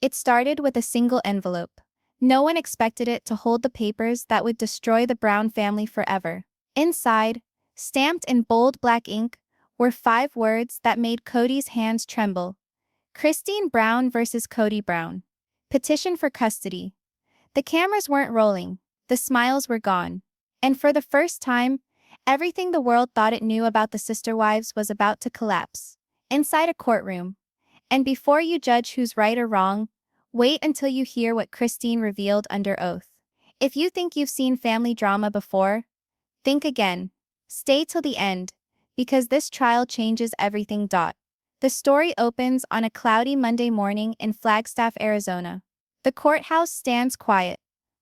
It started with a single envelope. No one expected it to hold the papers that would destroy the Brown family forever. Inside, stamped in bold black ink, were 5 words that made Kody's hands tremble. Christine Brown versus Kody Brown. Petition for custody. The cameras weren't rolling, the smiles were gone. And for the first time, everything the world thought it knew about the sister wives was about to collapse. Inside a courtroom. And before you judge who's right or wrong, wait until you hear what Christine revealed under oath. If you think you've seen family drama before, think again. Stay till the end, because this trial changes everything. The story opens on a cloudy Monday morning in Flagstaff, Arizona. The courthouse stands quiet.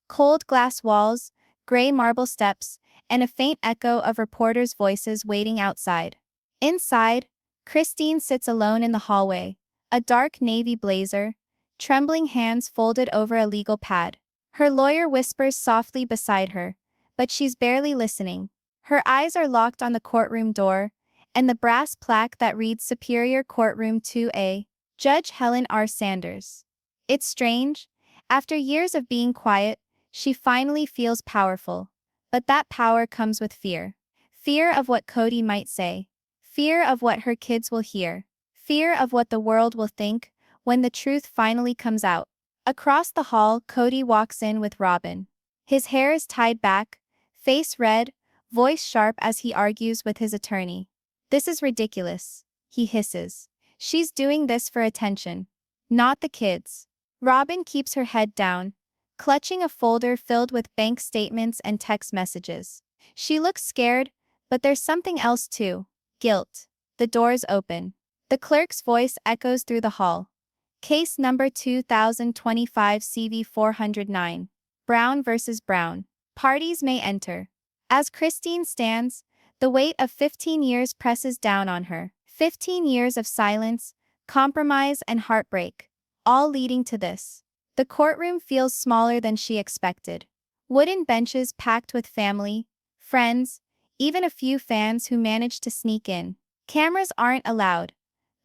Cold glass walls, gray marble steps, and a faint echo of reporters' voices waiting outside. Inside, Christine sits alone in the hallway, a dark navy blazer, trembling hands folded over a legal pad. Her lawyer whispers softly beside her, but she's barely listening. Her eyes are locked on the courtroom door, and the brass plaque that reads Superior Courtroom 2A, Judge Helen R. Sanders. It's strange. After years of being quiet, she finally feels powerful. But that power comes with fear. Fear of what Kody might say. Fear of what her kids will hear. Fear of what the world will think when the truth finally comes out. Across the hall, Kody walks in with Robyn. His hair is tied back, face red, voice sharp as he argues with his attorney. "This is ridiculous," he hisses. "She's doing this for attention, not the kids." Robyn keeps her head down, clutching a folder filled with bank statements and text messages. She looks scared, but there's something else too. Guilt. The doors open. The clerk's voice echoes through the hall. Case number 2025 CV 409. Brown versus Brown. Parties may enter. As Christine stands, the weight of 15 years presses down on her. 15 years of silence, compromise, and heartbreak, all leading to this. The courtroom feels smaller than she expected. Wooden benches packed with family, friends, even a few fans who managed to sneak in. Cameras aren't allowed,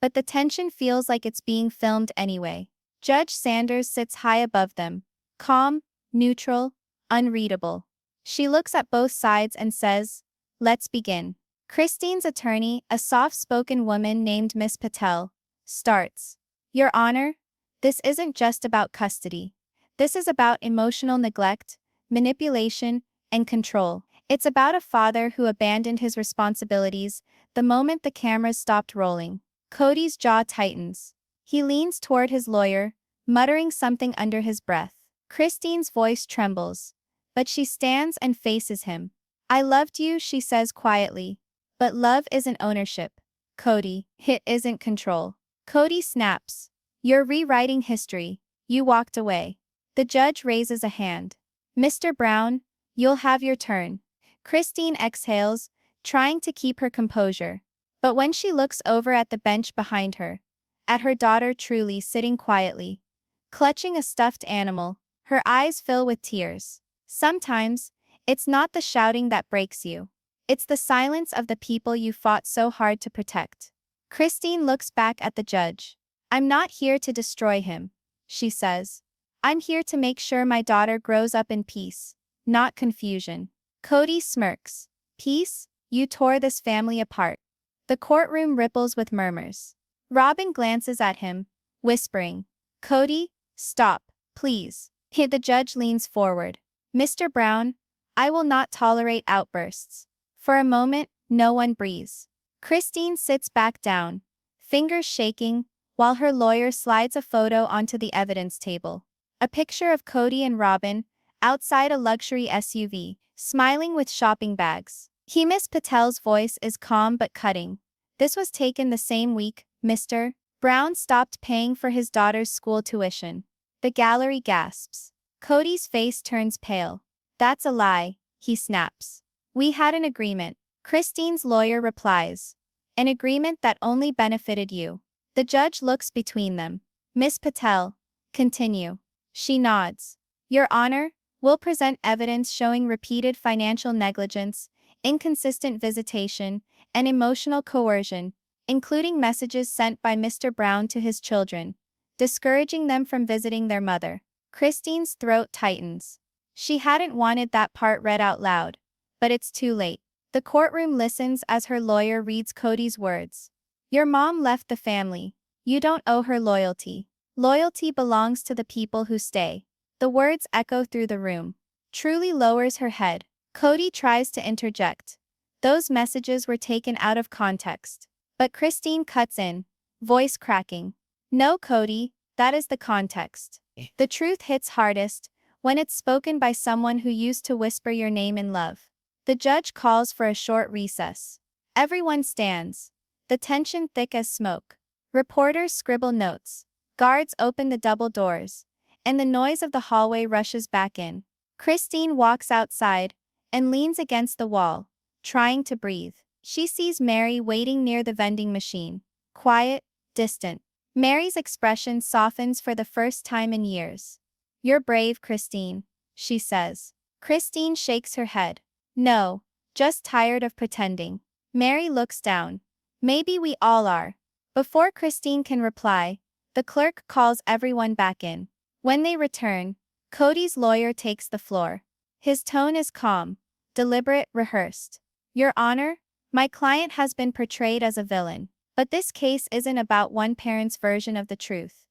but the tension feels like it's being filmed anyway. Judge Sanders sits high above them, calm, neutral, unreadable. She looks at both sides and says, "Let's begin." Christine's attorney, a soft-spoken woman named Miss Patel, starts. "Your Honor, this isn't just about custody. This is about emotional neglect, manipulation, and control. It's about a father who abandoned his responsibilities the moment the cameras stopped rolling." Kody's jaw tightens. He leans toward his lawyer, muttering something under his breath. Christine's voice trembles, but she stands and faces him. "I loved you," she says quietly. "But love isn't ownership. Kody, it isn't control." Kody snaps. "You're rewriting history. You walked away." The judge raises a hand. "Mr. Brown, you'll have your turn." Christine exhales, trying to keep her composure. But when she looks over at the bench behind her, at her daughter Truly sitting quietly, clutching a stuffed animal, her eyes fill with tears. Sometimes, it's not the shouting that breaks you. It's the silence of the people you fought so hard to protect. Christine looks back at the judge. "I'm not here to destroy him," she says. "I'm here to make sure my daughter grows up in peace, not confusion." Kody smirks. "Peace? You tore this family apart." The courtroom ripples with murmurs. Robyn glances at him, whispering, "Kody, stop, please." The judge leans forward. "Mr. Brown, I will not tolerate outbursts." For a moment, no one breathes. Christine sits back down, fingers shaking, while her lawyer slides a photo onto the evidence table. A picture of Kody and Robyn, outside a luxury SUV, smiling with shopping bags. Miss Patel's voice is calm but cutting. "This was taken the same week, Mr. Brown stopped paying for his daughter's school tuition." The gallery gasps. Kody's face turns pale. "That's a lie," he snaps. "We had an agreement." Christine's lawyer replies. "An agreement that only benefited you." The judge looks between them. "Miss Patel, continue." She nods. "Your Honor, we'll present evidence showing repeated financial negligence, inconsistent visitation, and emotional coercion, including messages sent by Mr. Brown to his children, discouraging them from visiting their mother. Christine's throat tightens. She hadn't wanted that part read out loud, but it's too late. The courtroom listens as her lawyer reads Kody's words. Your mom left the family. You don't owe her loyalty. Loyalty belongs to the people who stay. The words echo through the room. Truly lowers her head. Kody tries to interject. Those messages were taken out of context. But Christine cuts in, voice cracking. No, Kody, that is the context. The truth hits hardest when it's spoken by someone who used to whisper your name in love. The judge calls for a short recess. Everyone stands, the tension thick as smoke. Reporters scribble notes. Guards open the double doors, and the noise of the hallway rushes back in. Christine walks outside and leans against the wall, trying to breathe. She sees Mary waiting near the vending machine. Quiet, distant. Mary's expression softens for the first time in years. You're brave, Christine, she says. Christine shakes her head. No, just tired of pretending. Mary looks down. Maybe we all are. Before Christine can reply, the clerk calls everyone back in. When they return, Kody's lawyer takes the floor. His tone is calm, deliberate, rehearsed. Your Honor, my client has been portrayed as a villain, but this case isn't about one parent's version of the truth.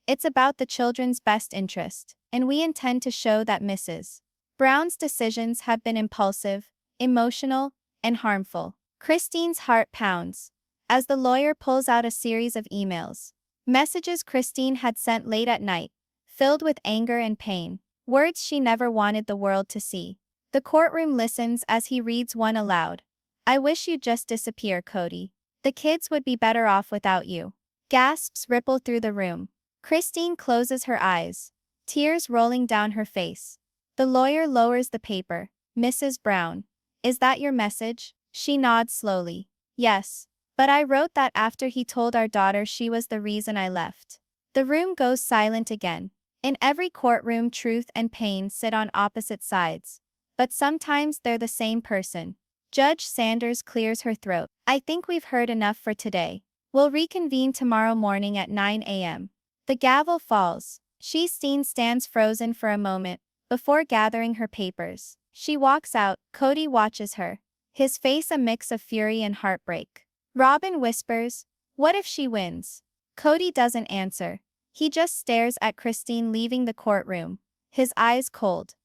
It's about the children's best interest, and we intend to show that Mrs. Brown's decisions have been impulsive, emotional, and harmful. Christine's heart pounds as the lawyer pulls out a series of emails. Messages Christine had sent late at night, filled with anger and pain, words she never wanted the world to see. The courtroom listens as he reads one aloud. I wish you'd just disappear, Kody. The kids would be better off without you. Gasps ripple through the room. Christine closes her eyes, tears rolling down her face. The lawyer lowers the paper. Mrs. Brown, is that your message? She nods slowly. Yes, but I wrote that after he told our daughter she was the reason I left. The room goes silent again. In every courtroom, truth and pain sit on opposite sides. But sometimes they're the same person. Judge Sanders clears her throat. I think we've heard enough for today. We'll reconvene tomorrow morning at 9 a.m. The gavel falls. Christine stands frozen for a moment, before gathering her papers. She walks out. Kody watches her, his face a mix of fury and heartbreak. Robyn whispers, what if she wins? Kody doesn't answer. He just stares at Christine leaving the courtroom, his eyes cold.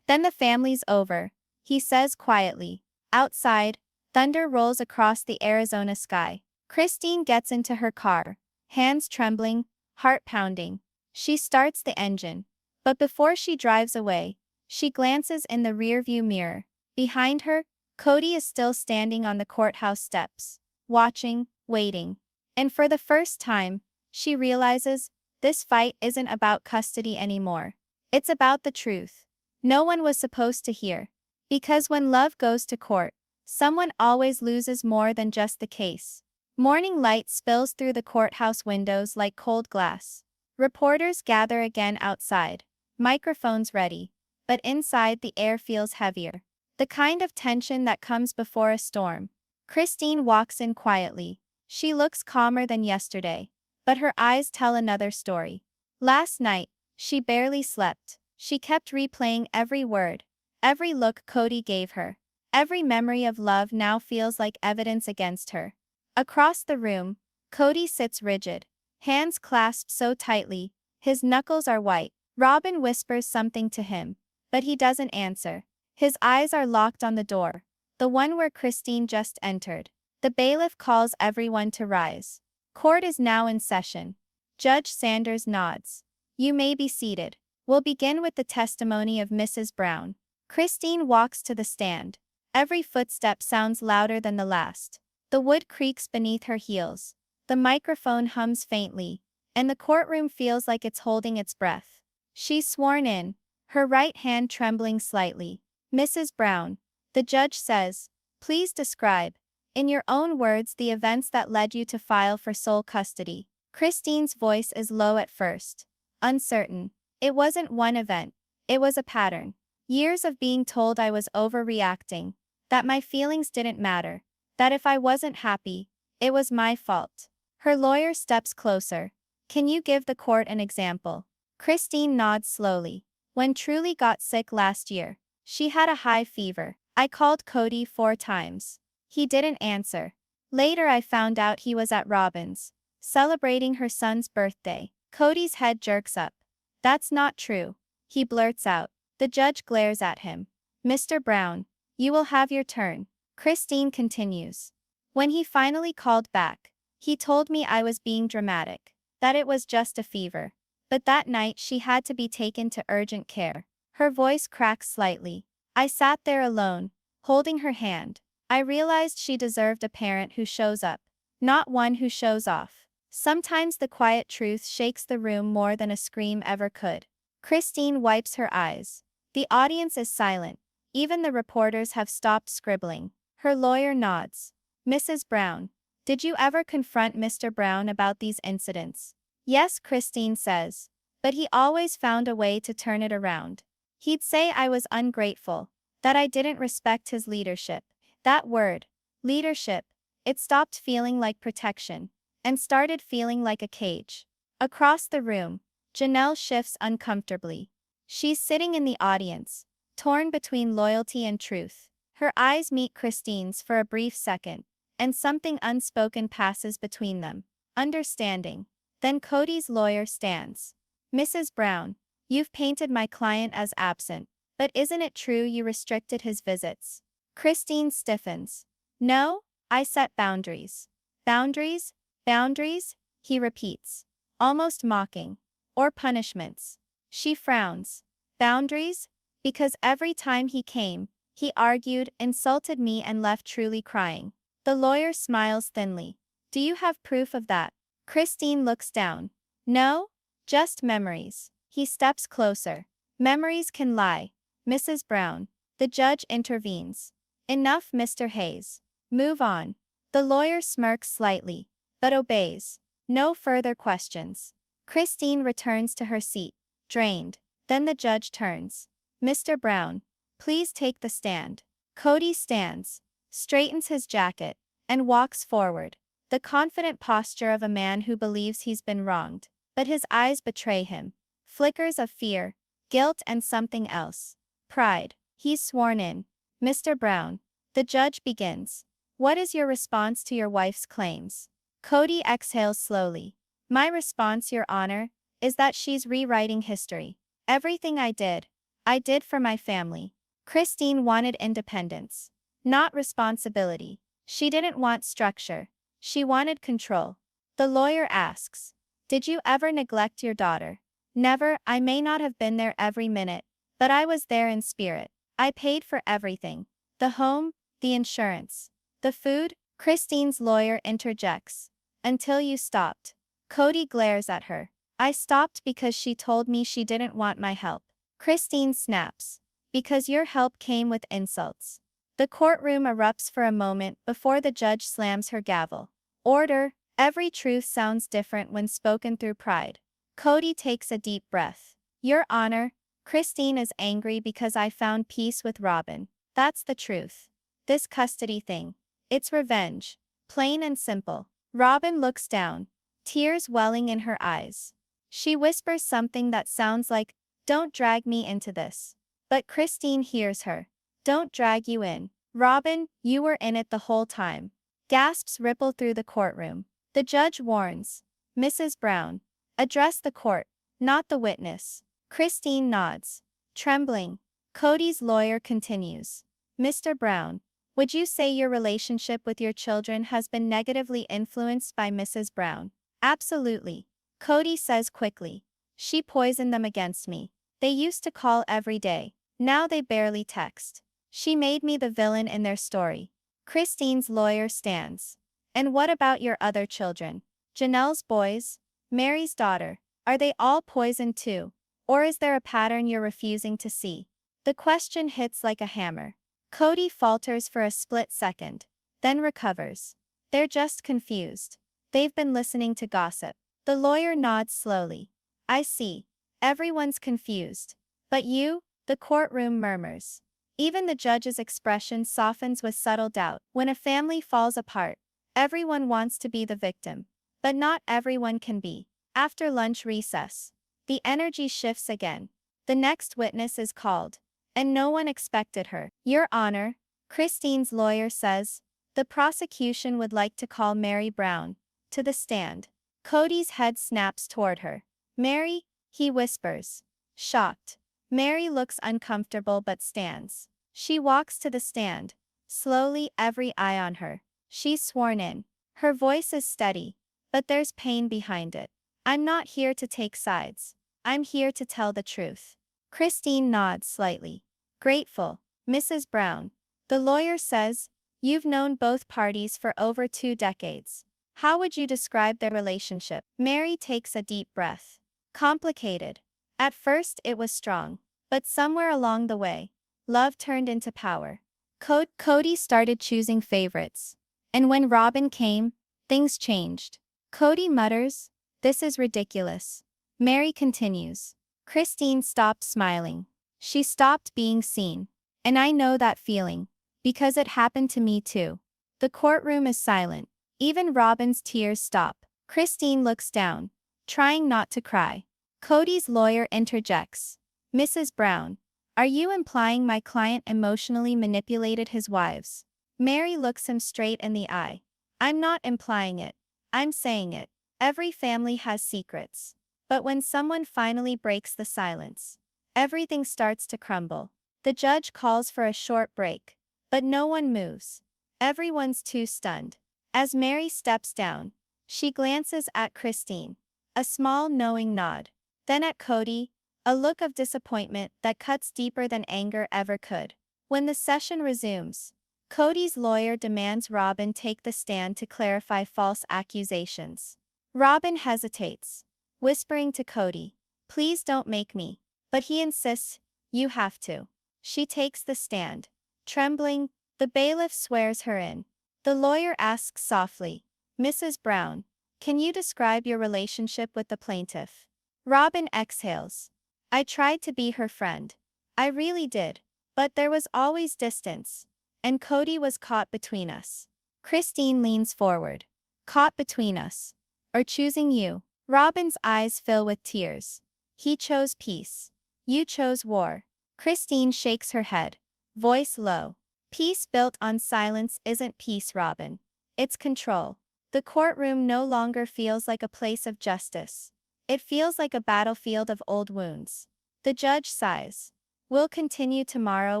Then the family's over, he says quietly. Outside, thunder rolls across the Arizona sky. Christine gets into her car, hands trembling, heart pounding. She starts the engine. But before she drives away, she glances in the rearview mirror. Behind her, Kody is still standing on the courthouse steps, watching, waiting. And for the first time, she realizes this fight isn't about custody anymore. It's about the truth no one was supposed to hear. Because when love goes to court, someone always loses more than just the case. Morning light spills through the courthouse windows like cold glass. Reporters gather again outside, microphones ready. But inside the air feels heavier. The kind of tension that comes before a storm. Christine walks in quietly. She looks calmer than yesterday, but her eyes tell another story. Last night, she barely slept. She kept replaying every word, every look Kody gave her. Every memory of love now feels like evidence against her. Across the room, Kody sits rigid, hands clasped so tightly, his knuckles are white. Robyn whispers something to him, but he doesn't answer. His eyes are locked on the door, the one where Christine just entered. The bailiff calls everyone to rise. Court is now in session. Judge Sanders nods. You may be seated. We'll begin with the testimony of Mrs. Brown. Christine walks to the stand. Every footstep sounds louder than the last. The wood creaks beneath her heels. The microphone hums faintly, and the courtroom feels like it's holding its breath. She's sworn in, her right hand trembling slightly. Mrs. Brown, the judge says, please describe, in your own words, the events that led you to file for sole custody. Christine's voice is low at first, uncertain. It wasn't one event, it was a pattern. Years of being told I was overreacting, that my feelings didn't matter, that if I wasn't happy, it was my fault. Her lawyer steps closer. Can you give the court an example? Christine nods slowly. When Truly got sick last year, she had a high fever. I called Kody 4 times. He didn't answer. Later I found out he was at Robyn's, celebrating her son's birthday. Kody's head jerks up. That's not true. He blurts out. The judge glares at him. Mr. Brown, you will have your turn. Christine continues. When he finally called back, he told me I was being dramatic, that it was just a fever. But that night she had to be taken to urgent care. Her voice cracks slightly. I sat there alone, holding her hand. I realized she deserved a parent who shows up, not one who shows off. Sometimes the quiet truth shakes the room more than a scream ever could. Christine wipes her eyes. The audience is silent. Even the reporters have stopped scribbling. Her lawyer nods. Mrs. Brown, did you ever confront Mr. Brown about these incidents? Yes, Christine says. But he always found a way to turn it around. He'd say I was ungrateful, that I didn't respect his leadership. That word, leadership, it stopped feeling like protection and started feeling like a cage. Across the room, Janelle shifts uncomfortably. She's sitting in the audience, torn between loyalty and truth. Her eyes meet Christine's for a brief second, and something unspoken passes between them. Understanding. Then Kody's lawyer stands. Mrs. Brown, you've painted my client as absent, but isn't it true you restricted his visits? Christine stiffens. No, I set boundaries. Boundaries? Boundaries? He repeats, almost mocking. Or punishments. She frowns. Boundaries? Because every time he came, he argued, insulted me and left Truly crying. The lawyer smiles thinly. Do you have proof of that? Christine looks down. No? Just memories. He steps closer. Memories can lie. Mrs. Brown. The judge intervenes. Enough, Mr. Hayes. Move on. The lawyer smirks slightly, but obeys. No further questions. Christine returns to her seat, drained. Then the judge turns. Mr. Brown, please take the stand. Kody stands, straightens his jacket, and walks forward. The confident posture of a man who believes he's been wronged. But his eyes betray him. Flickers of fear, guilt and something else. Pride. He's sworn in. Mr. Brown. The judge begins. What is your response to your wife's claims? Kody exhales slowly. My response, Your Honor, is that she's rewriting history. Everything I did for my family. Christine wanted independence, not responsibility. She didn't want structure. She wanted control. The lawyer asks, did you ever neglect your daughter? Never. I may not have been there every minute, but I was there in spirit. I paid for everything. The home, the insurance, the food. Christine's lawyer interjects. Until you stopped. Kody glares at her. I stopped because she told me she didn't want my help. Christine snaps. Because your help came with insults. The courtroom erupts for a moment before the judge slams her gavel. Order. Every truth sounds different when spoken through pride. Kody takes a deep breath. Your Honor, Christine is angry because I found peace with Robyn. That's the truth. This custody thing. It's revenge. Plain and simple. Robyn looks down, tears welling in her eyes. She whispers something that sounds like, don't drag me into this. But Christine hears her. Don't drag you in. Robyn, you were in it the whole time. Gasps ripple through the courtroom. The judge warns. Mrs. Brown. Address the court, not the witness. Christine nods. Trembling. Kody's lawyer continues. Mr. Brown, would you say your relationship with your children has been negatively influenced by Mrs. Brown? Absolutely. Kody says quickly. She poisoned them against me. They used to call every day. Now they barely text. She made me the villain in their story. Christine's lawyer stands. And what about your other children? Janelle's boys? Mary's daughter? Are they all poisoned too? Or is there a pattern you're refusing to see? The question hits like a hammer. Kody falters for a split second, then recovers. They're just confused. They've been listening to gossip. The lawyer nods slowly. I see. Everyone's confused. But you? The courtroom murmurs. Even the judge's expression softens with subtle doubt. When a family falls apart, everyone wants to be the victim. But not everyone can be. After lunch recess, the energy shifts again. The next witness is called, and no one expected her. Your Honor, Christine's lawyer says, the prosecution would like to call Mary Brown to the stand. Kody's head snaps toward her. Mary, he whispers. Shocked. Mary looks uncomfortable but stands. She walks to the stand. Slowly, every eye on her. She's sworn in. Her voice is steady, but there's pain behind it. I'm not here to take sides. I'm here to tell the truth. Christine nods slightly. Grateful. Mrs. Brown. The lawyer says, you've known both parties for over 2 decades. How would you describe their relationship? Mary takes a deep breath. Complicated. At first it was strong, but somewhere along the way, love turned into power. Kody started choosing favorites. And when Robyn came, things changed. Kody mutters, this is ridiculous. Mary continues. Christine stopped smiling. She stopped being seen. And I know that feeling, because it happened to me too. The courtroom is silent. Even Robyn's tears stop. Christine looks down, trying not to cry. Kody's lawyer interjects. Mrs. Brown, are you implying my client emotionally manipulated his wives? Mary looks him straight in the eye. I'm not implying it. I'm saying it. Every family has secrets. But when someone finally breaks the silence, everything starts to crumble. The judge calls for a short break, but no one moves. Everyone's too stunned. As Mary steps down, she glances at Christine, a small knowing nod. Then at Kody, a look of disappointment that cuts deeper than anger ever could. When the session resumes, Kody's lawyer demands Robyn take the stand to clarify false accusations. Robyn hesitates, whispering to Kody, please don't make me. But he insists, you have to. She takes the stand. Trembling, the bailiff swears her in. The lawyer asks softly, Mrs. Brown, can you describe your relationship with the plaintiff? Robyn exhales. I tried to be her friend. I really did. But there was always distance. And Kody was caught between us. Christine leans forward. Caught between us. Or choosing you. Robyn's eyes fill with tears. He chose peace. You chose war. Christine shakes her head. Voice low. Peace built on silence isn't peace, Robyn. It's control. The courtroom no longer feels like a place of justice. It feels like a battlefield of old wounds. The judge sighs. We'll continue tomorrow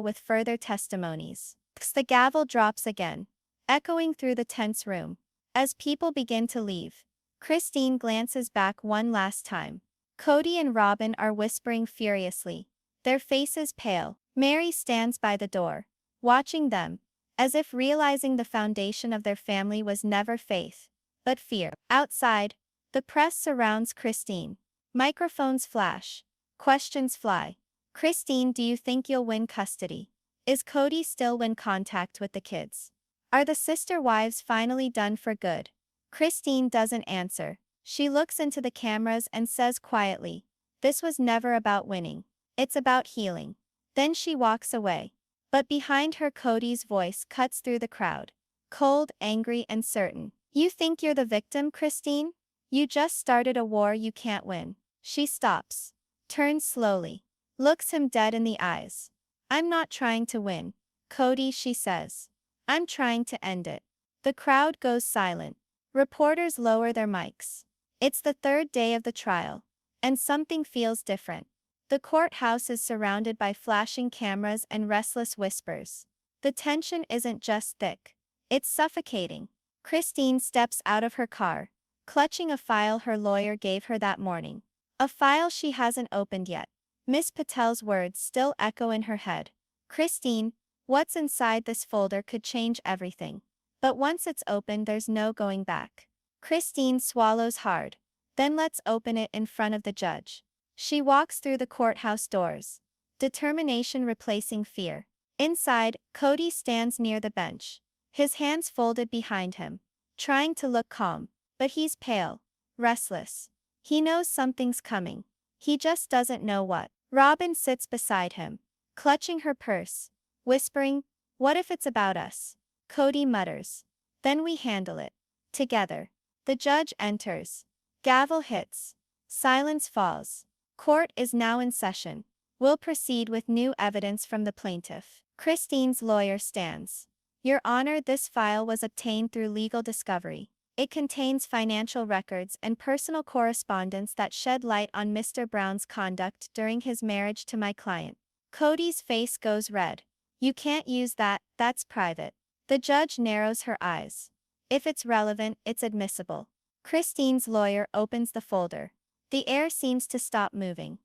with further testimonies. The gavel drops again, echoing through the tense room. As people begin to leave, Christine glances back one last time. Kody and Robyn are whispering furiously, their faces pale. Mary stands by the door, watching them, as if realizing the foundation of their family was never faith, but fear. Outside, the press surrounds Christine. Microphones flash. Questions fly. Christine, do you think you'll win custody? Is Kody still win contact with the kids? Are the sister wives finally done for good? Christine doesn't answer. She looks into the cameras and says quietly, this was never about winning. It's about healing. Then she walks away. But behind her, Kody's voice cuts through the crowd. Cold, angry, and certain. You think you're the victim, Christine? You just started a war you can't win. She stops. Turns slowly. Looks him dead in the eyes. I'm not trying to win, Kody, she says. I'm trying to end it. The crowd goes silent. Reporters lower their mics. It's the third day of the trial. And something feels different. The courthouse is surrounded by flashing cameras and restless whispers. The tension isn't just thick. It's suffocating. Christine steps out of her car, clutching a file her lawyer gave her that morning. A file she hasn't opened yet. Miss Patel's words still echo in her head. Christine, what's inside this folder could change everything. But once it's open, there's no going back. Christine swallows hard, then lets open it in front of the judge. She walks through the courthouse doors, determination replacing fear. Inside, Kody stands near the bench, his hands folded behind him, trying to look calm, but he's pale, restless. He knows something's coming. He just doesn't know what. Robyn sits beside him, clutching her purse, whispering, what if it's about us? Kody mutters. Then we handle it. Together. The judge enters. Gavel hits. Silence falls. Court is now in session. We'll proceed with new evidence from the plaintiff. Christine's lawyer stands. Your Honor, this file was obtained through legal discovery. It contains financial records and personal correspondence that shed light on Mr. Brown's conduct during his marriage to my client. Kody's face goes red. You can't use that, that's private. The judge narrows her eyes. If it's relevant, it's admissible. Christine's lawyer opens the folder. The air seems to stop moving.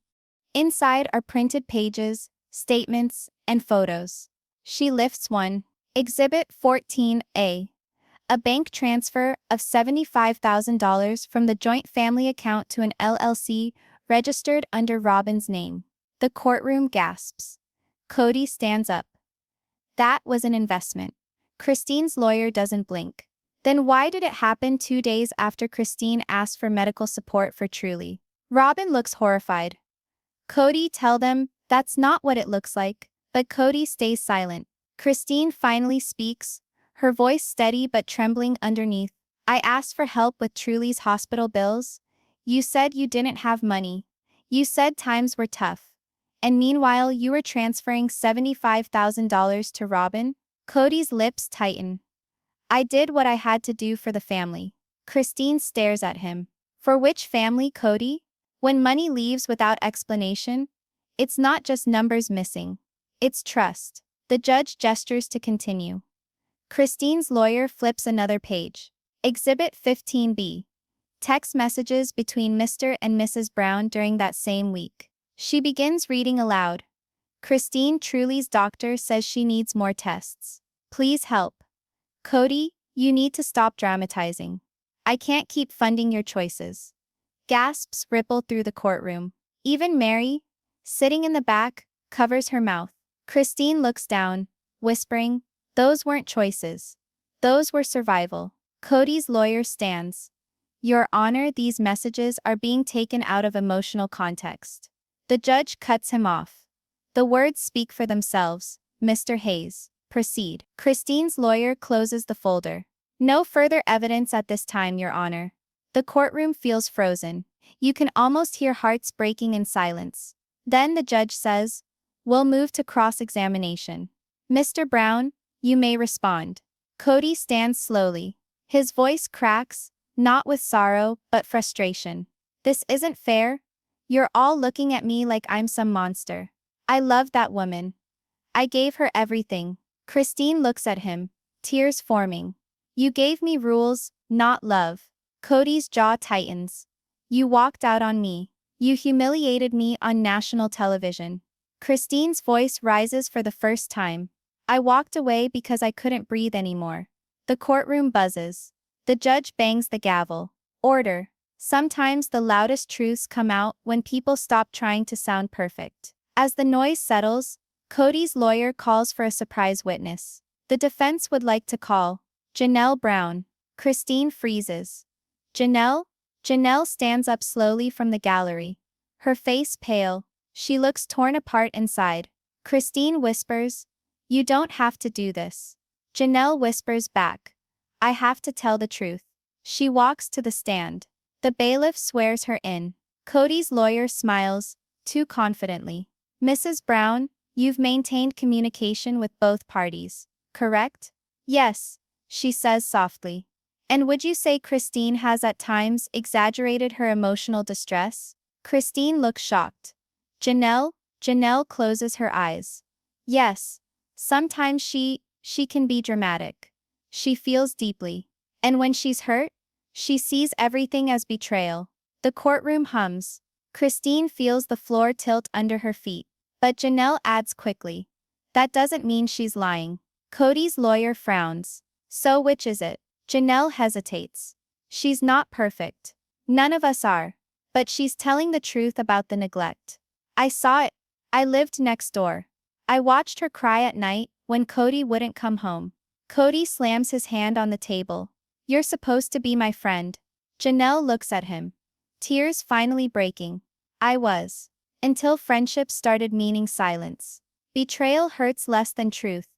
Inside are printed pages, statements, and photos. She lifts one. Exhibit 14A. A bank transfer of $75,000 from the joint family account to an LLC registered under Robyn's name. The courtroom gasps. Kody stands up. That was an investment. Christine's lawyer doesn't blink. Then why did it happen 2 days after Christine asked for medical support for Truly? Robyn looks horrified. Kody, tell them, that's not what it looks like, but Kody stays silent. Christine finally speaks, her voice steady but trembling underneath. I asked for help with Truly's hospital bills. You said you didn't have money. You said times were tough. And meanwhile you were transferring $75,000 to Robyn? Kody's lips tighten. I did what I had to do for the family. Christine stares at him. For which family, Kody? When money leaves without explanation, it's not just numbers missing. It's trust. The judge gestures to continue. Christine's lawyer flips another page. Exhibit 15B. Text messages between Mr. and Mrs. Brown during that same week. She begins reading aloud. Christine, Truly's doctor says she needs more tests. Please help. Kody, you need to stop dramatizing. I can't keep funding your choices. Gasps ripple through the courtroom. Even Mary, sitting in the back, covers her mouth. Christine looks down, whispering, those weren't choices. Those were survival. Kody's lawyer stands. Your Honor, these messages are being taken out of emotional context. The judge cuts him off. The words speak for themselves. Mr. Hayes, proceed. Christine's lawyer closes the folder. No further evidence at this time, Your Honor. The courtroom feels frozen. You can almost hear hearts breaking in silence. Then the judge says, we'll move to cross-examination. Mr. Brown, you may respond. Kody stands slowly. His voice cracks, not with sorrow, but frustration. This isn't fair. You're all looking at me like I'm some monster. I love that woman. I gave her everything. Christine looks at him, tears forming. You gave me rules, not love. Kody's jaw tightens. You walked out on me. You humiliated me on national television. Christine's voice rises for the first time. I walked away because I couldn't breathe anymore. The courtroom buzzes. The judge bangs the gavel. Order. Sometimes the loudest truths come out when people stop trying to sound perfect. As the noise settles, Kody's lawyer calls for a surprise witness. The defense would like to call Janelle Brown. Christine freezes. Janelle? Janelle stands up slowly from the gallery. Her face pale. She looks torn apart inside. Christine whispers, you don't have to do this. Janelle whispers back, I have to tell the truth. She walks to the stand. The bailiff swears her in. Kody's lawyer smiles, too confidently. Mrs. Brown, you've maintained communication with both parties, correct? Yes, she says softly. And would you say Christine has at times exaggerated her emotional distress? Christine looks shocked. Janelle closes her eyes. Yes, sometimes she can be dramatic. She feels deeply. And when she's hurt, she sees everything as betrayal. The courtroom hums. Christine feels the floor tilt under her feet. But Janelle adds quickly. That doesn't mean she's lying. Kody's lawyer frowns. So which is it? Janelle hesitates. She's not perfect. None of us are. But she's telling the truth about the neglect. I saw it. I lived next door. I watched her cry at night when Kody wouldn't come home. Kody slams his hand on the table. You're supposed to be my friend. Janelle looks at him. Tears finally breaking. I was. Until friendship started meaning silence. Betrayal hurts less than truth.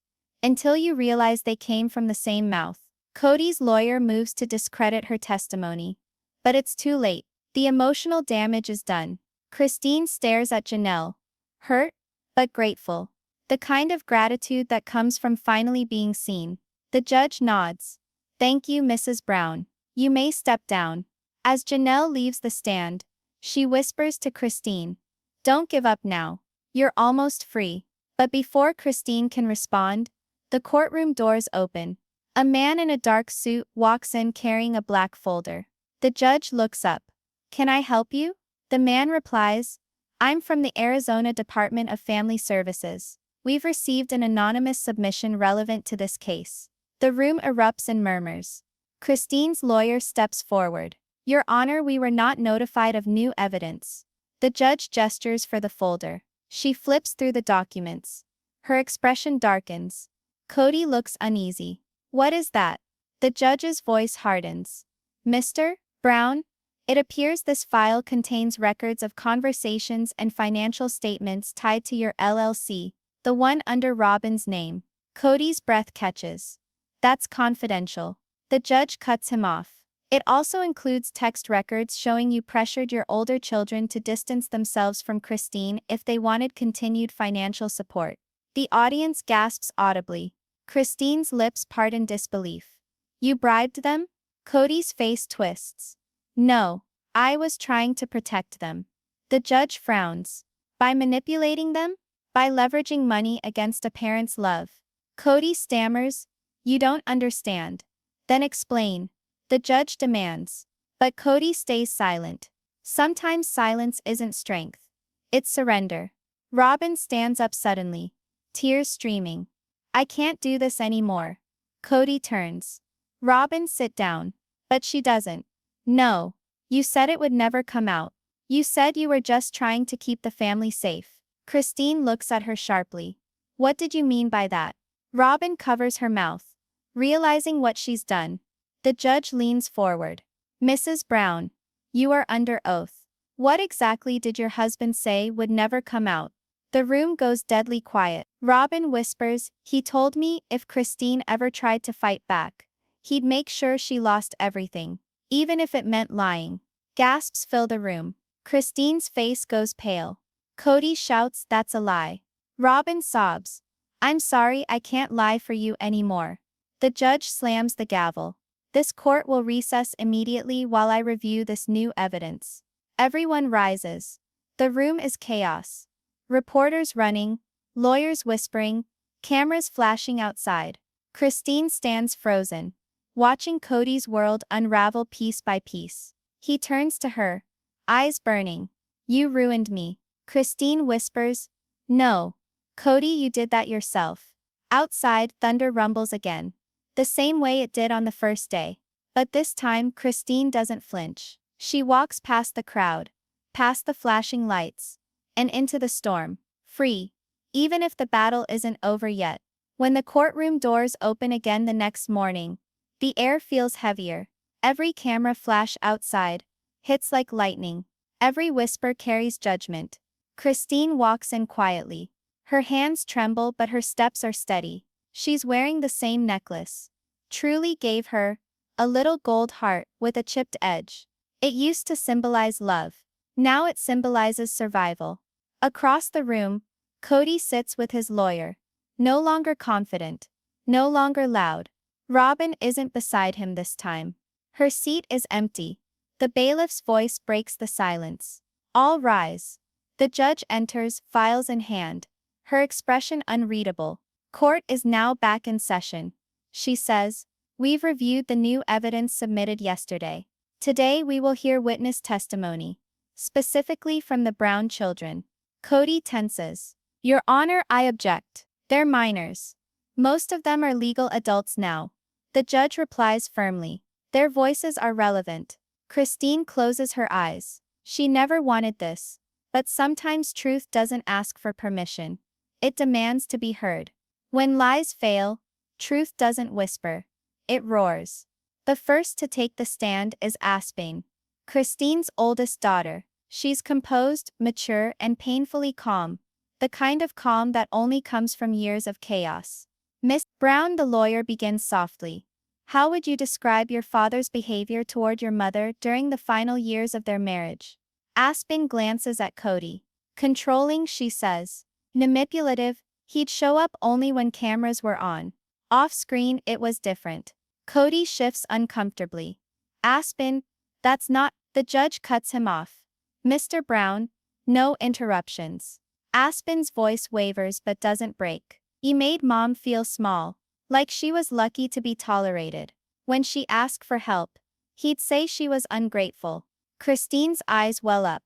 Until you realize they came from the same mouth. Kody's lawyer moves to discredit her testimony. But it's too late. The emotional damage is done. Christine stares at Janelle. Hurt, but grateful. The kind of gratitude that comes from finally being seen. The judge nods. Thank you, Mrs. Brown. You may step down. As Janelle leaves the stand, she whispers to Christine. Don't give up now. You're almost free. But before Christine can respond, the courtroom doors open. A man in a dark suit walks in carrying a black folder. The judge looks up. Can I help you? The man replies, I'm from the Arizona Department of Family Services. We've received an anonymous submission relevant to this case. The room erupts in murmurs. Christine's lawyer steps forward. Your Honor, we were not notified of new evidence. The judge gestures for the folder. She flips through the documents. Her expression darkens. Kody looks uneasy. What is that? The judge's voice hardens. Mr. Brown? It appears this file contains records of conversations and financial statements tied to your LLC, the one under Robyn's name. Kody's breath catches. That's confidential. The judge cuts him off. It also includes text records showing you pressured your older children to distance themselves from Christine if they wanted continued financial support. The audience gasps audibly. Christine's lips part in disbelief. You bribed them? Kody's face twists. No, I was trying to protect them. The judge frowns. By manipulating them? By leveraging money against a parent's love. Kody stammers. You don't understand. Then explain. The judge demands. But Kody stays silent. Sometimes silence isn't strength. It's surrender. Robyn stands up suddenly. Tears streaming. I can't do this anymore. Kody turns. Robyn, sit down. But she doesn't. No. You said it would never come out. You said you were just trying to keep the family safe. Christine looks at her sharply. What did you mean by that? Robyn covers her mouth. Realizing what she's done. The judge leans forward. Mrs. Brown, you are under oath. What exactly did your husband say would never come out? The room goes deadly quiet. Robyn whispers, he told me if Christine ever tried to fight back, he'd make sure she lost everything, even if it meant lying. Gasps fill the room. Christine's face goes pale. Kody shouts, that's a lie. Robyn sobs. I'm sorry, I can't lie for you anymore. The judge slams the gavel. This court will recess immediately while I review this new evidence. Everyone rises. The room is chaos. Reporters running, lawyers whispering, cameras flashing outside. Christine stands frozen, watching Kody's world unravel piece by piece. He turns to her, eyes burning. You ruined me. Christine whispers, no. Kody, you did that yourself. Outside, thunder rumbles again. The same way it did on the first day. But this time, Christine doesn't flinch. She walks past the crowd, past the flashing lights, and into the storm, free, even if the battle isn't over yet. When the courtroom doors open again the next morning, the air feels heavier. Every camera flash outside hits like lightning. Every whisper carries judgment. Christine walks in quietly. Her hands tremble but her steps are steady. She's wearing the same necklace. Truly gave her a little gold heart with a chipped edge. It used to symbolize love. Now it symbolizes survival. Across the room, Kody sits with his lawyer. No longer confident. No longer loud. Robyn isn't beside him this time. Her seat is empty. The bailiff's voice breaks the silence. All rise. The judge enters, files in hand. Her expression unreadable. Court is now back in session. She says, we've reviewed the new evidence submitted yesterday. Today we will hear witness testimony, specifically from the Brown children. Kody tenses. Your Honor, I object. They're minors. Most of them are legal adults now. The judge replies firmly. Their voices are relevant. Christine closes her eyes. She never wanted this. But sometimes truth doesn't ask for permission. It demands to be heard. When lies fail, truth doesn't whisper. It roars. The first to take the stand is Aspain, Christine's oldest daughter. She's composed, mature, and painfully calm. The kind of calm that only comes from years of chaos. Miss Brown, the lawyer, begins softly. How would you describe your father's behavior toward your mother during the final years of their marriage? Aspen glances at Kody. Controlling, she says. Manipulative, he'd show up only when cameras were on. Off screen, it was different. Kody shifts uncomfortably. Aspen, that's not. The judge cuts him off. Mr. Brown, no interruptions. Aspen's voice wavers but doesn't break. He made Mom feel small, like she was lucky to be tolerated. When she asked for help, he'd say she was ungrateful. Christine's eyes well up.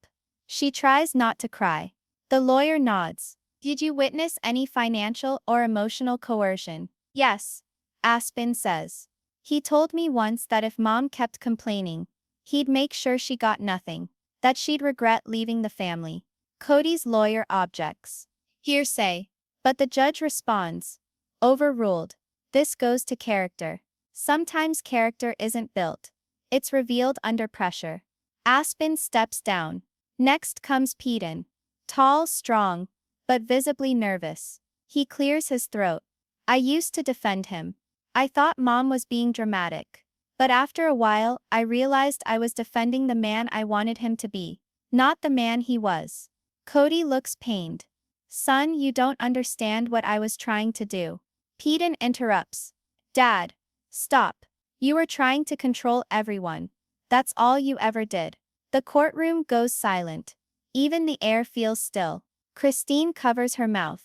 She tries not to cry. The lawyer nods. Did you witness any financial or emotional coercion? Yes, Aspen says. He told me once that if Mom kept complaining, he'd make sure she got nothing, that she'd regret leaving the family. Kody's lawyer objects. Hearsay. But the judge responds. Overruled. This goes to character. Sometimes character isn't built. It's revealed under pressure. Aspen steps down. Next comes Peden. Tall, strong, but visibly nervous. He clears his throat. I used to defend him. I thought Mom was being dramatic. But after a while, I realized I was defending the man I wanted him to be, not the man he was. Kody looks pained. Son, you don't understand what I was trying to do. Peden interrupts. Dad, stop. You were trying to control everyone. That's all you ever did. The courtroom goes silent. Even the air feels still. Christine covers her mouth.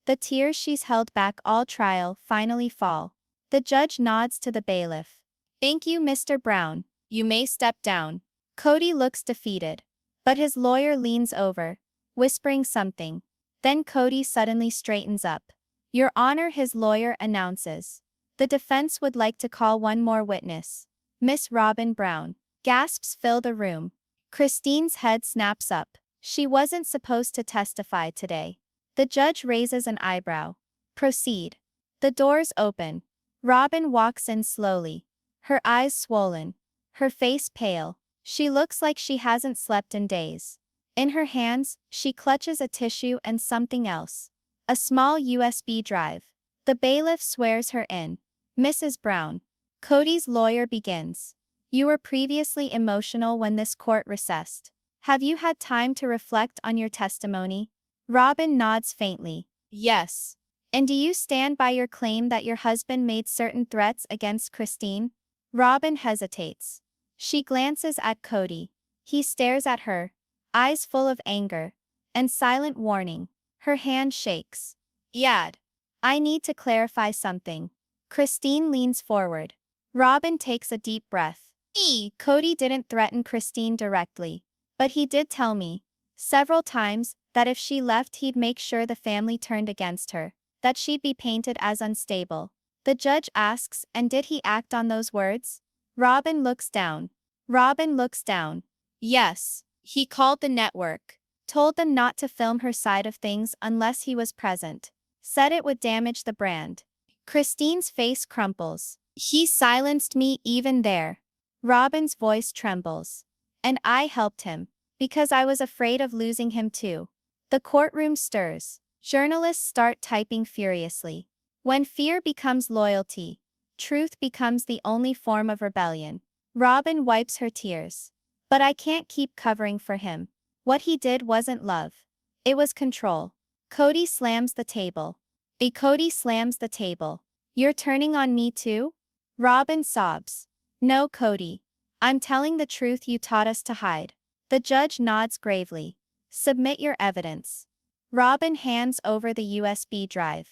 The tears she's held back all trial finally fall. The judge nods to the bailiff. Thank you, Mr. Brown. You may step down. Kody looks defeated. But his lawyer leans over, whispering something. Then Kody suddenly straightens up. Your Honor, his lawyer announces. The defense would like to call one more witness. Miss Robyn Brown. Gasps fill the room. Christine's head snaps up. She wasn't supposed to testify today. The judge raises an eyebrow. Proceed. The doors open. Robyn walks in slowly. Her eyes swollen. Her face pale. She looks like she hasn't slept in days. In her hands, she clutches a tissue and something else. A small USB drive. The bailiff swears her in. Mrs. Brown. Kody's lawyer begins. You were previously emotional when this court recessed. Have you had time to reflect on your testimony? Robyn nods faintly. Yes. And do you stand by your claim that your husband made certain threats against Christine? Robyn hesitates. She glances at Kody. He stares at her, eyes full of anger and silent warning. Her hand shakes. Yad. I need to clarify something. Christine leans forward. Robyn takes a deep breath. Kody didn't threaten Christine directly, but he did tell me, several times, that if she left he'd make sure the family turned against her, that she'd be painted as unstable. The judge asks, and did he act on those words? Robyn looks down. Yes, he called the network, told them not to film her side of things unless he was present, said it would damage the brand. Christine's face crumples. He silenced me even there. Robyn's voice trembles. And I helped him, because I was afraid of losing him too. The courtroom stirs. Journalists start typing furiously. When fear becomes loyalty, truth becomes the only form of rebellion. Robyn wipes her tears. But I can't keep covering for him. What he did wasn't love. It was control. Kody slams the table. Kody slams the table. You're turning on me too? Robyn sobs. No, Kody. I'm telling the truth you taught us to hide. The judge nods gravely. Submit your evidence. Robyn hands over the USB drive.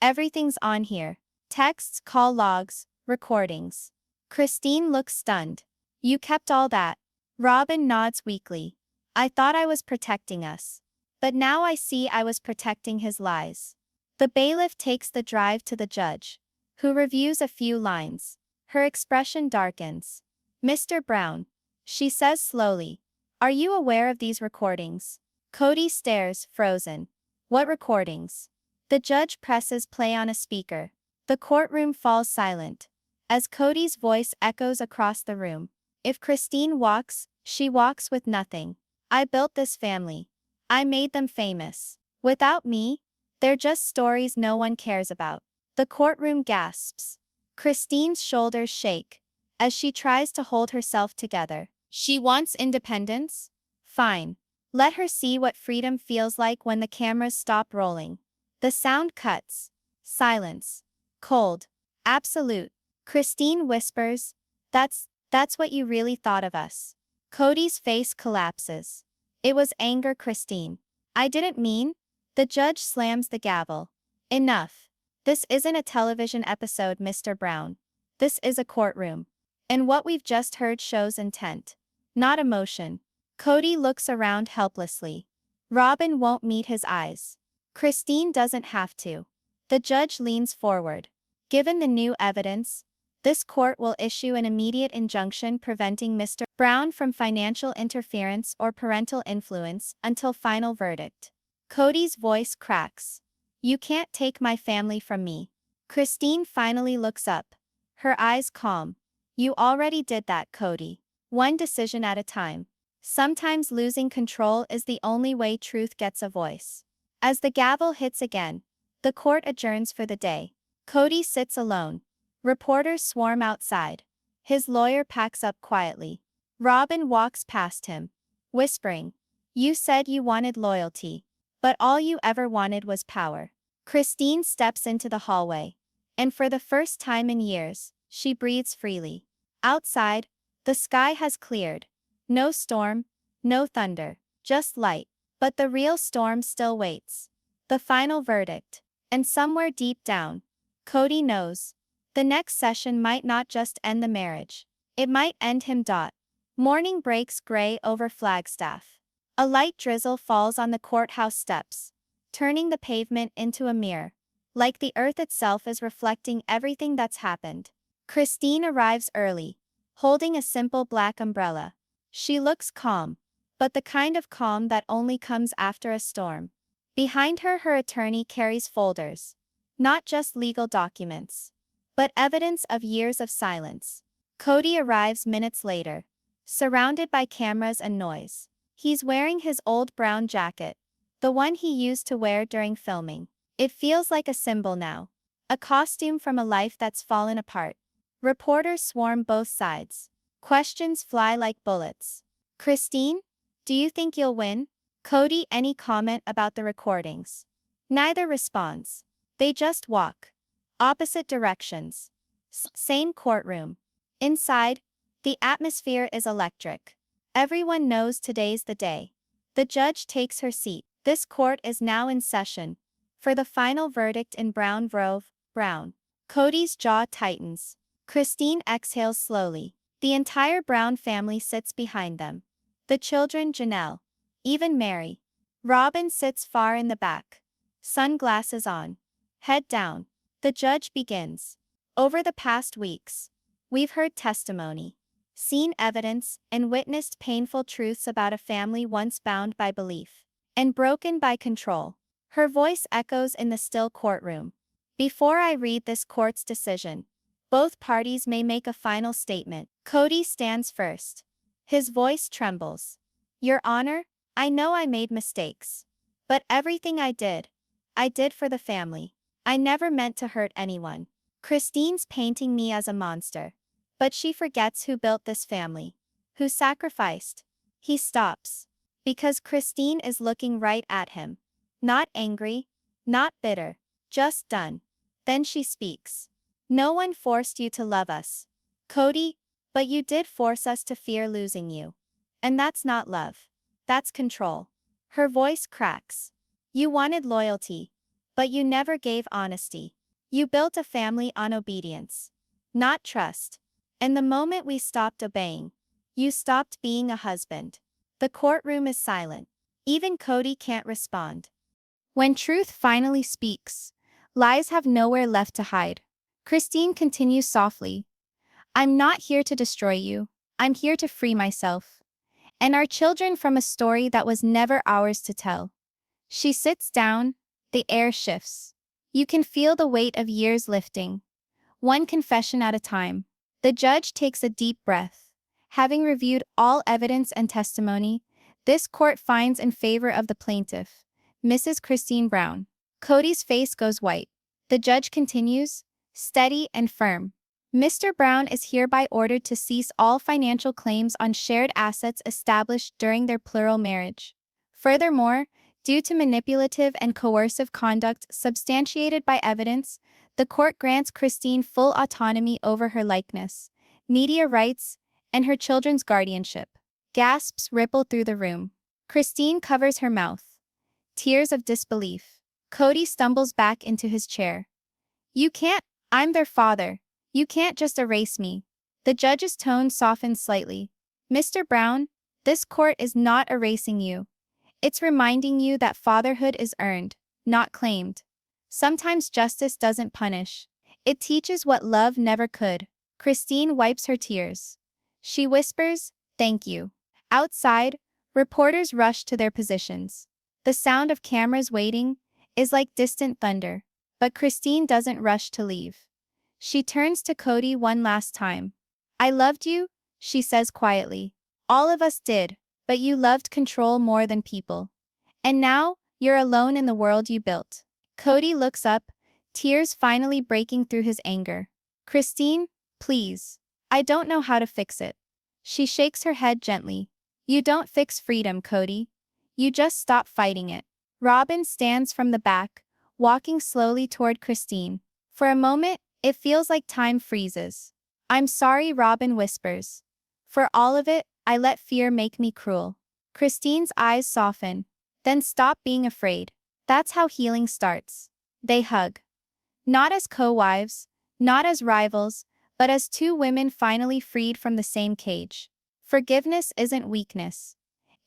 Everything's on here. Texts, call logs, recordings. Christine looks stunned. You kept all that? Robyn nods weakly. I thought I was protecting us. But now I see I was protecting his lies. The bailiff takes the drive to the judge, who reviews a few lines. Her expression darkens. Mr. Brown, she says slowly. Are you aware of these recordings? Kody stares, frozen. What recordings? The judge presses play on a speaker. The courtroom falls silent, as Kody's voice echoes across the room. If Christine walks, she walks with nothing. I built this family. I made them famous. Without me, they're just stories no one cares about. The courtroom gasps. Christine's shoulders shake as she tries to hold herself together. She wants independence? Fine. Let her see what freedom feels like when the cameras stop rolling. The sound cuts. Silence. Cold. Absolute. Christine whispers, That's what you really thought of us. Kody's face collapses. It was anger, Christine. I didn't mean. The judge slams the gavel. Enough. This isn't a television episode, Mr. Brown. This is a courtroom. And what we've just heard shows intent, not emotion. Kody looks around helplessly. Robyn won't meet his eyes. Christine doesn't have to. The judge leans forward. Given the new evidence, this court will issue an immediate injunction preventing Mr. Brown from financial interference or parental influence until final verdict. Kody's voice cracks. You can't take my family from me. Christine finally looks up. Her eyes calm. You already did that, Kody. One decision at a time. Sometimes losing control is the only way truth gets a voice. As the gavel hits again, the court adjourns for the day. Kody sits alone. Reporters swarm outside. His lawyer packs up quietly. Robyn walks past him, whispering, You said you wanted loyalty, but all you ever wanted was power. Christine steps into the hallway, and for the first time in years, she breathes freely. Outside, the sky has cleared. No storm, no thunder, just light. But the real storm still waits. The final verdict. And somewhere deep down, Kody knows. The next session might not just end the marriage. It might end him. Morning breaks gray over Flagstaff. A light drizzle falls on the courthouse steps, turning the pavement into a mirror. Like the earth itself is reflecting everything that's happened. Christine arrives early, holding a simple black umbrella. She looks calm, but the kind of calm that only comes after a storm. Behind her, her attorney carries folders. Not just legal documents, but evidence of years of silence. Kody arrives minutes later, surrounded by cameras and noise. He's wearing his old brown jacket, the one he used to wear during filming. It feels like a symbol now, a costume from a life that's fallen apart. Reporters swarm both sides. Questions fly like bullets. Christine, do you think you'll win? Kody, any comment about the recordings? Neither responds. They just walk. Opposite directions. Same courtroom. Inside, the atmosphere is electric. Everyone knows today's the day. The judge takes her seat. This court is now in session. For the final verdict in Brown v. Brown. Kody's jaw tightens. Christine exhales slowly. The entire Brown family sits behind them. The children, Janelle. Even Mary. Robyn sits far in the back. Sunglasses on. Head down. The judge begins. Over the past weeks, we've heard testimony, seen evidence, and witnessed painful truths about a family once bound by belief and broken by control. Her voice echoes in the still courtroom. Before I read this court's decision, both parties may make a final statement. Kody stands first. His voice trembles. Your Honor, I know I made mistakes. But everything I did for the family. I never meant to hurt anyone. Christine's painting me as a monster. But she forgets who built this family. Who sacrificed. He stops. Because Christine is looking right at him. Not angry. Not bitter. Just done. Then she speaks. No one forced you to love us, Kody, but you did force us to fear losing you. And that's not love. That's control. Her voice cracks. You wanted loyalty, but you never gave honesty. You built a family on obedience, not trust. And the moment we stopped obeying, you stopped being a husband. The courtroom is silent. Even Kody can't respond. When truth finally speaks, lies have nowhere left to hide. Christine continues softly. I'm not here to destroy you. I'm here to free myself. And our children from a story that was never ours to tell. She sits down, the air shifts. You can feel the weight of years lifting. One confession at a time. The judge takes a deep breath. Having reviewed all evidence and testimony, this court finds in favor of the plaintiff, Mrs. Christine Brown. Kody's face goes white. The judge continues, steady and firm. Mr. Brown is hereby ordered to cease all financial claims on shared assets established during their plural marriage. Furthermore, due to manipulative and coercive conduct substantiated by evidence, the court grants Christine full autonomy over her likeness, media rights, and her children's guardianship. Gasps ripple through the room. Christine covers her mouth. Tears of disbelief. Kody stumbles back into his chair. You can't, I'm their father. You can't just erase me. The judge's tone softens slightly. Mr. Brown, this court is not erasing you. It's reminding you that fatherhood is earned, not claimed. Sometimes justice doesn't punish. It teaches what love never could. Christine wipes her tears. She whispers, "Thank you." Outside, reporters rush to their positions. The sound of cameras waiting is like distant thunder. But Christine doesn't rush to leave. She turns to Kody one last time. "I loved you," she says quietly. "All of us did, but you loved control more than people. And now, you're alone in the world you built." Kody looks up, tears finally breaking through his anger. "Christine, please. I don't know how to fix it." She shakes her head gently. "You don't fix freedom, Kody. You just stop fighting it." Robyn stands from the back, walking slowly toward Christine. For a moment, it feels like time freezes. "I'm sorry," Robyn whispers. "For all of it, I let fear make me cruel." Christine's eyes soften. "Then stop being afraid." That's how healing starts. They hug. Not as co-wives, not as rivals, but as two women finally freed from the same cage. Forgiveness isn't weakness.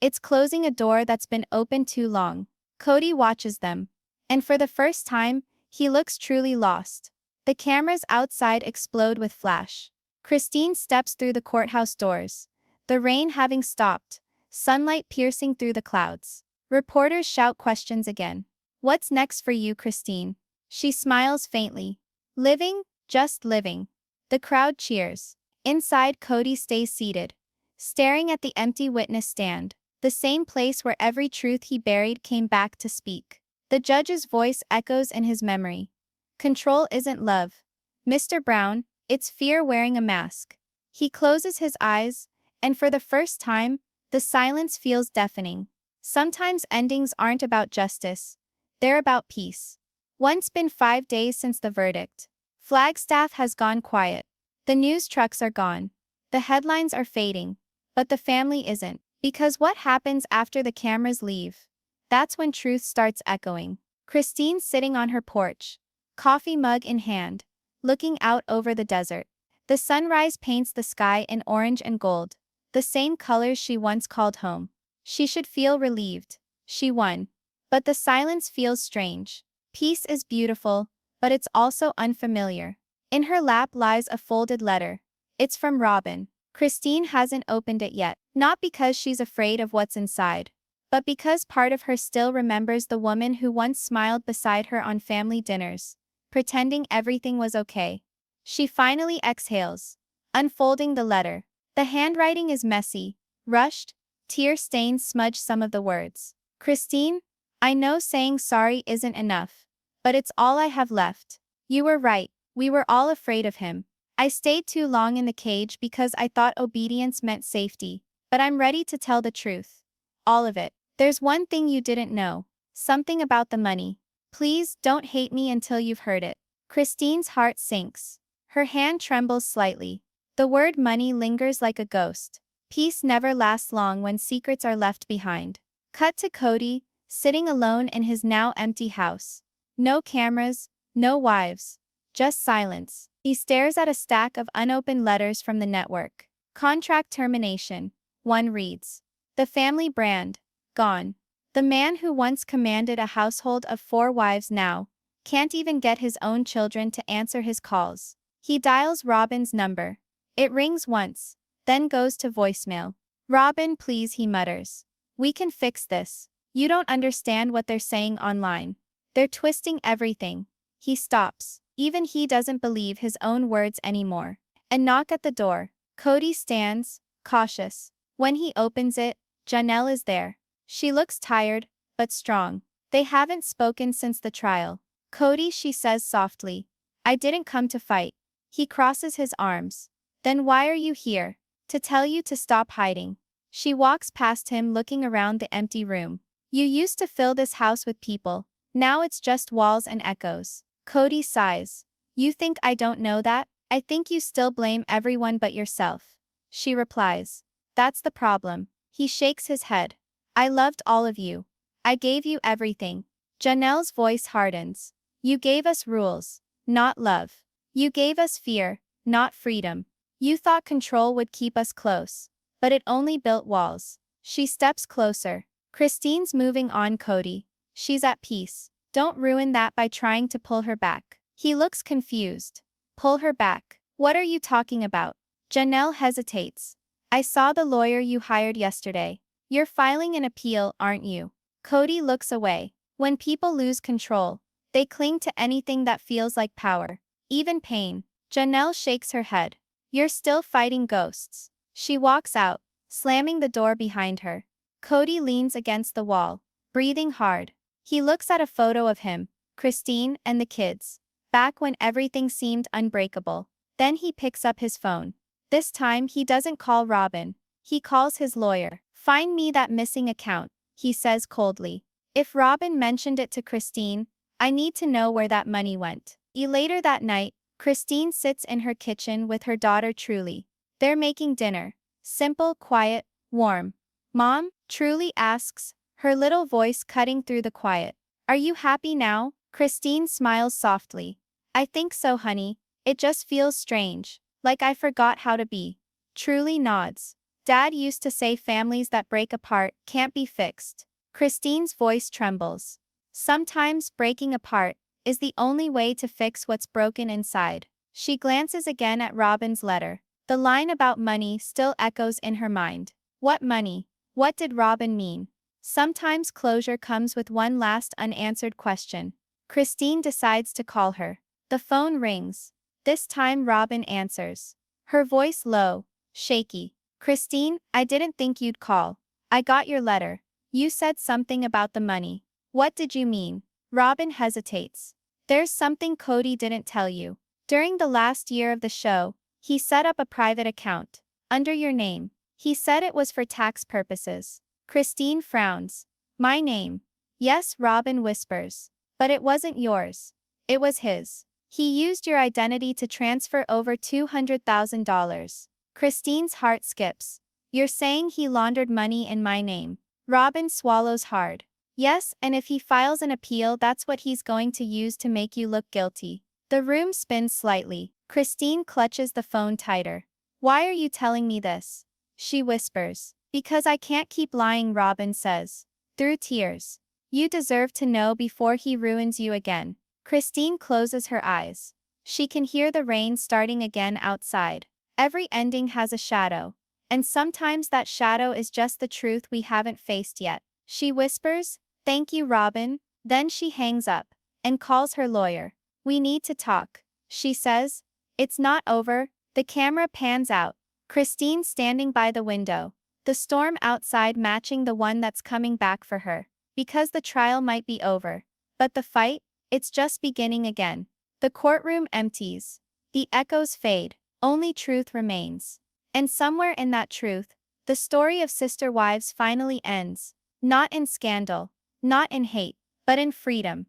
It's closing a door that's been open too long. Kody watches them. And for the first time, he looks truly lost. The cameras outside explode with flash. Christine steps through the courthouse doors. The rain having stopped, sunlight piercing through the clouds. Reporters shout questions again. "What's next for you, Christine?" She smiles faintly. "Living, just living." The crowd cheers. Inside, Kody stays seated, staring at the empty witness stand, the same place where every truth he buried came back to speak. The judge's voice echoes in his memory. "Control isn't love, Mr. Brown, it's fear wearing a mask." He closes his eyes, and for the first time, the silence feels deafening. Sometimes endings aren't about justice, they're about peace. Once been 5 days since the verdict. Flagstaff has gone quiet. The news trucks are gone. The headlines are fading. But the family isn't. Because what happens after the cameras leave? That's when truth starts echoing. Christine's sitting on her porch, coffee mug in hand, looking out over the desert. The sunrise paints the sky in orange and gold, the same colors she once called home. She should feel relieved. She won. But the silence feels strange. Peace is beautiful, but it's also unfamiliar. In her lap lies a folded letter. It's from Robyn. Christine hasn't opened it yet, not because she's afraid of what's inside, but because part of her still remembers the woman who once smiled beside her on family dinners, pretending everything was okay. She finally exhales, unfolding the letter. The handwriting is messy, rushed, tear stains smudge some of the words. "Christine, I know saying sorry isn't enough, but it's all I have left. You were right, we were all afraid of him. I stayed too long in the cage because I thought obedience meant safety, but I'm ready to tell the truth. All of it. There's one thing you didn't know. Something about the money. Please don't hate me until you've heard it." Christine's heart sinks. Her hand trembles slightly. The word money lingers like a ghost. Peace never lasts long when secrets are left behind. Cut to Kody, sitting alone in his now empty house. No cameras, no wives. Just silence. He stares at a stack of unopened letters from the network. Contract termination. One reads. The family brand. Gone. The man who once commanded a household of 4 wives now can't even get his own children to answer his calls. He dials Robyn's number. It rings once, then goes to voicemail. "Robyn, please," he mutters. "We can fix this. You don't understand what they're saying online. They're twisting everything." He stops. Even he doesn't believe his own words anymore. A knock at the door. Kody stands, cautious. When he opens it, Janelle is there. She looks tired, but strong. They haven't spoken since the trial. "Kody," she says softly. "I didn't come to fight. He crosses his arms. Then why are you here? To tell you to stop hiding. She walks past him looking around the empty room. You used to fill this house with people. Now it's just walls and echoes. Kody sighs. You think I don't know that? I think you still blame everyone but yourself. She replies. That's the problem. He shakes his head. I loved all of you. I gave you everything. Janelle's voice hardens. You gave us rules, not love. You gave us fear, not freedom. You thought control would keep us close. But it only built walls. She steps closer. Christine's moving on, Kody. She's at peace. Don't ruin that by trying to pull her back. He looks confused. Pull her back. What are you talking about? Janelle hesitates. I saw the lawyer you hired yesterday. You're filing an appeal, aren't you? Kody looks away. When people lose control, they cling to anything that feels like power, even pain. Janelle shakes her head. You're still fighting ghosts. She walks out, slamming the door behind her. Kody leans against the wall, breathing hard. He looks at a photo of him, Christine, and the kids, back when everything seemed unbreakable. Then he picks up his phone. This time he doesn't call Robyn. He calls his lawyer. Find me that missing account, he says coldly. If Robyn mentioned it to Christine, I need to know where that money went. Later that night, Christine sits in her kitchen with her daughter Truly. They're making dinner. Simple, quiet, warm. Mom? Truly asks, her little voice cutting through the quiet. Are you happy now? Christine smiles softly. I think so, honey. It just feels strange, like I forgot how to be. Truly nods. Dad used to say families that break apart can't be fixed. Christine's voice trembles. Sometimes breaking apart is the only way to fix what's broken inside. She glances again at Robyn's letter. The line about money still echoes in her mind. What money? What did Robyn mean? Sometimes closure comes with one last unanswered question. Christine decides to call her. The phone rings. This time Robyn answers. Her voice low, shaky. Christine, I didn't think you'd call. I got your letter. You said something about the money. What did you mean? Robyn hesitates. There's something Kody didn't tell you. During the last year of the show, he set up a private account, under your name. He said it was for tax purposes. Christine frowns. My name. Yes, Robyn whispers. But it wasn't yours. It was his. He used your identity to transfer over $200,000. Christine's heart skips. You're saying he laundered money in my name. Robyn swallows hard. Yes, and if he files an appeal, that's what he's going to use to make you look guilty. The room spins slightly. Christine clutches the phone tighter. Why are you telling me this? She whispers. Because I can't keep lying, Robyn says. Through tears. You deserve to know before he ruins you again. Christine closes her eyes. She can hear the rain starting again outside. Every ending has a shadow. And sometimes that shadow is just the truth we haven't faced yet. She whispers, thank you, Robyn. Then she hangs up and calls her lawyer. We need to talk, she says. It's not over. The camera pans out. Christine standing by the window. The storm outside matching the one that's coming back for her. Because the trial might be over. But the fight? It's just beginning again. The courtroom empties. The echoes fade. Only truth remains. And somewhere in that truth, the story of sister wives finally ends. Not in scandal. Not in hate. But in freedom.